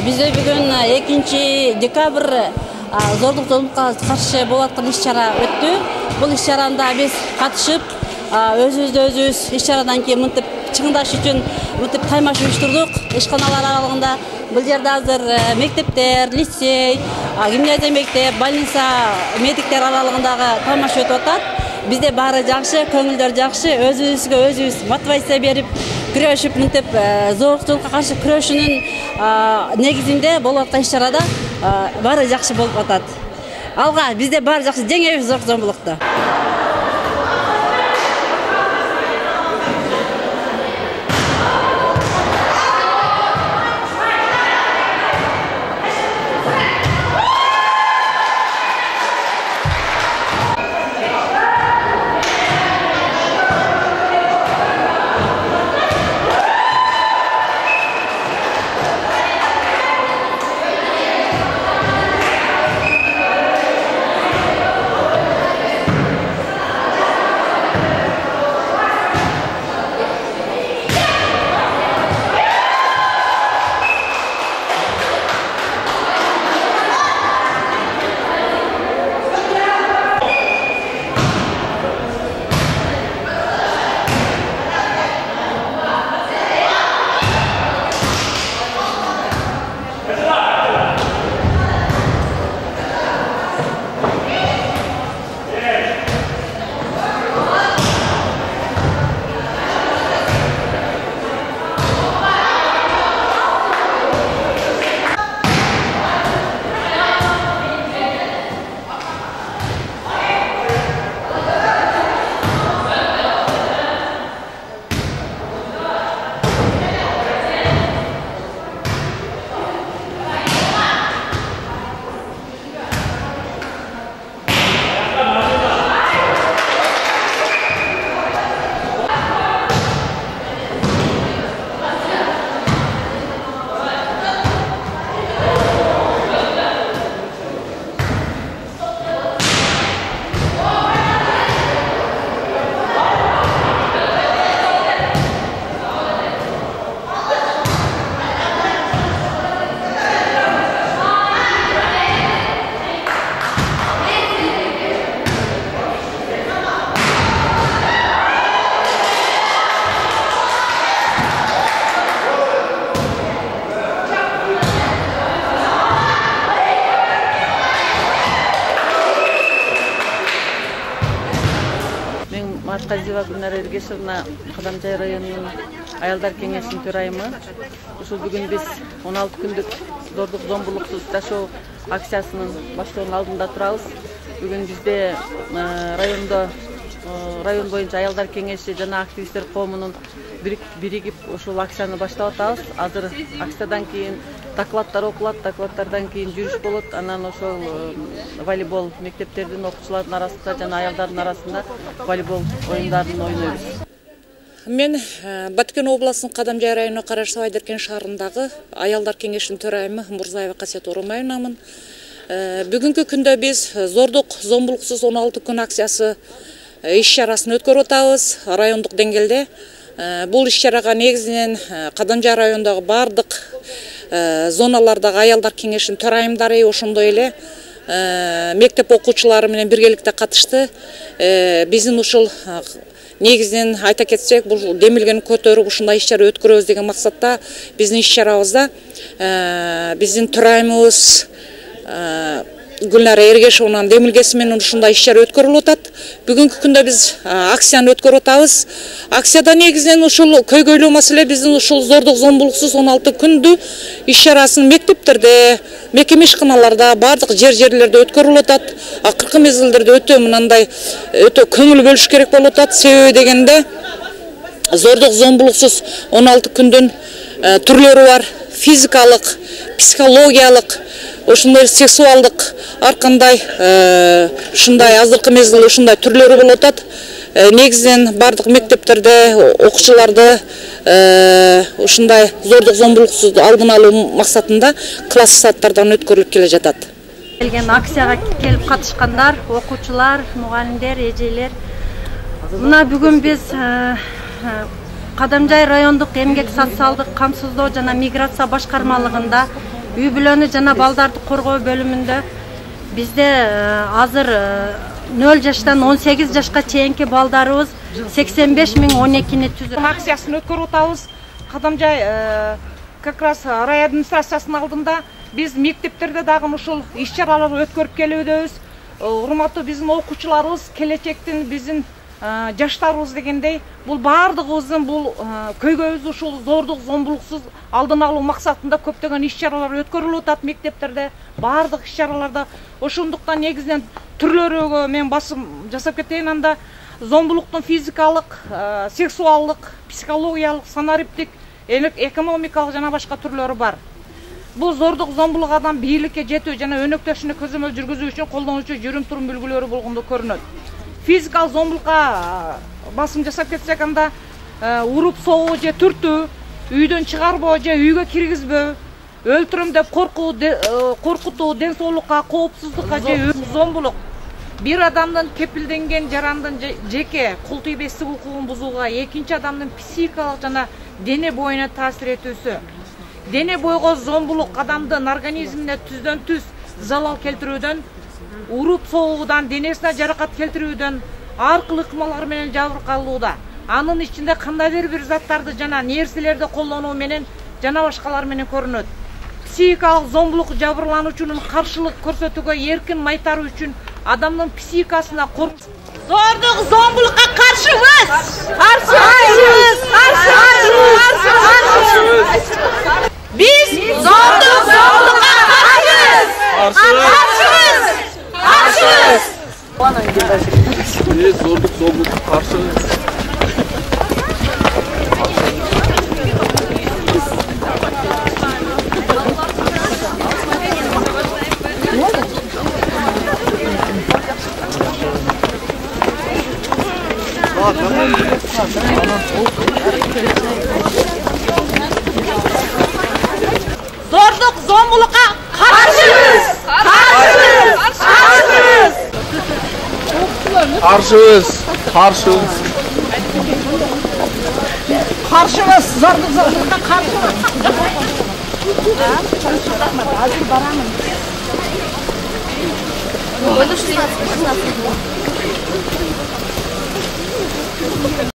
Bizde bugün 2 dekabr зордук зомбулукка каршы болуп аткан иш-чара өттү. Бул иш-чарада биз катышып, өзүбүз иш-чарадан кийин мынтип чыңдаш үчүн мынтип таймаш уюштурдук. Ишканалар аралыгында бул жерде азыр мектептер, лицей, гимназия мектеп, больница, медиктер аралыгындагы таймаш өтүп атат. Bizde баары жакшы, көңүлдөр жакшы, өзүбүзгө өзүбүз мотивация берип, күрөшүп, мынтип зордукка каршы күрөшүүнүн негизинде болуп аткан иш-чарада баары жакшы болуп атат. Алга bizde баары жакшы, жеңебиз зордук зомбулукта. Казива Гүлнара Эргешевна, Кадамжай районунун аялдар кеңешинин төрайымы. Ушул бүгүн биз 16 күндүк зордук зомбулуксуз жашоо акциясынын баштоонун алдында турабыз. Бүгүн бизде район боюнча аялдар кеңеши жана активисттер коомунун биригип ушул акцияны баштап атабыз. Азыр акциядан кийин докладдар окулат, докладдардан кийин жүрүш болот. Анан ошол волейбол мектептердин окуучулардын арасында жана аялдардын арасында волейбол оюндарын ойнойбуз. Мен Баткен областынын Кадамжай районуна караштуу Айдаркен шаарындагы аялдар кеңешинин төрайымы Мурзаева Касет Орумаевнамын. Бүгүнкү күндө биз зордук зомбулуксуз 16 күн акциясы иш-чарасын өткөрүп атабыз райондук деңгээлде. Бул иш-чарага негизинен Кадамжай районундагы бардык зоналардагы аялдар кеңешинин төрайымдары, ошондой эле мектеп окуучулары менен биргеликте катышты. Биздин ушул негизинен айта кетсек, бул демилгени көтөрүп ушундай иш-чара өткөрөбүз деген максатта биздин иш-чарабызда биздин төрайымыбыз Гүлнара Эргешевнанын демилгеси менен ушундай иш-чара өткөрүлүп атат. Бүгүнкү күндө биз акцияны өткөрүп атабыз. Акцияда негизинен ушул көйгөйлүү маселе биздин ушул зордук зомбулуксуз 16 күндү иш-чарасын мектептерде, мекеме ишканаларда, бардык жерлерде өткөрүлүп атат. Акыркы мезгилдерде өтө көңүл бөлүш керек болуп атат. Себеби дегенде зордук зомбулуксуз 16 күндүн түрлөрү бар. Физикалык, психологиялык, ошондой сексуалдык ар кандай ушундай азыркы мезгилде ушундай түрлөрү болуп атат. Негизинен бардык мектептерде окуучуларды ушундай зордук зомбулуксуз алдын алуу максатында класс сааттардан өткөрүлүп келе жатат. Келген акцияга келип катышкандар, окуучулар, мугалимдер, эжелер. Мына бүгүн биз Кадамжай райондук эмгек социалдык камсыздоо жана миграция башкармалыгында үй бүлөнү жана балдарды коргоо бөлүмүндө бизде азыр 0 жаштан 18 жашка чейинки балдарыбыз 85.012 түзүп акциясын өткөрүп атабыз. Кадамжай как раз рай администрациясынын алдында биз мектептерде дагы ушул иш-чаралар өткөрүп келүүдөбүз. Урматтуу биздин окуучуларыбыз, келечектин биздин жаштарыбыз дегендей, бул баардыгыбыздын бул көйгөйүбүз ушул зордук, зомбулуксуз алдын алуу максатында көптөгөн иш-чаралар өткөрүлүп атат мектептерде, баардык иш-чараларда. Ошондуктан негизинен түрлөрүгө мен басым жасап кетейин. Анда зомбулуктун физикалык, сексуалдык, психологиялык, санариптик, экономикалык жана башка түрлөрү бар. Бул зордук, зомбулук адам бийликке жетүү жана өнөктөшүнү көзөмөл жүргүзүү үчүн колдонуучу жүрүм-турум үлгүлөрү болгондо көрүнөт. Физикалык зомбулукка басым жасап кетсек, анда уруп согуу же түртүү, үйдөн чыгарбоо же үйгө киргизбөө, өлтүрөм деп коркутуу, ден соолукка, коопсуздукка же зомбулук бир адамдын кепилденген жарандын жеке кул тийбестик укугун бузууга, экинчи адамдын психикалык жана дене боюна таасир этүүсү. Дене бойго зомбулук адамдын организмине түздөн түз залал келтирүүдөн, уруп согуудан, денесине жаракат келтирүүдөн, аркылуу ыкмалар менен жабыркалууда. Анын ичинде кандайдыр бир заттарды жана нерселерди колдонуу менен жана башкалар менен көрүнөт. Психикалык зомбулук жабырлануучунун каршылык көрсөтүүгө эркин майтаруу үчүн адамдын психикасына зордук зомбулукка каршыбыз! Каршыбыз! Биз зордук зомбулукка каршыбыз! Каршыбыз! Biz zorluk karşı Zorluk zombuluk'a karşıyız! karşıyız. Karşımız zorluk zombuluk'a karşımız.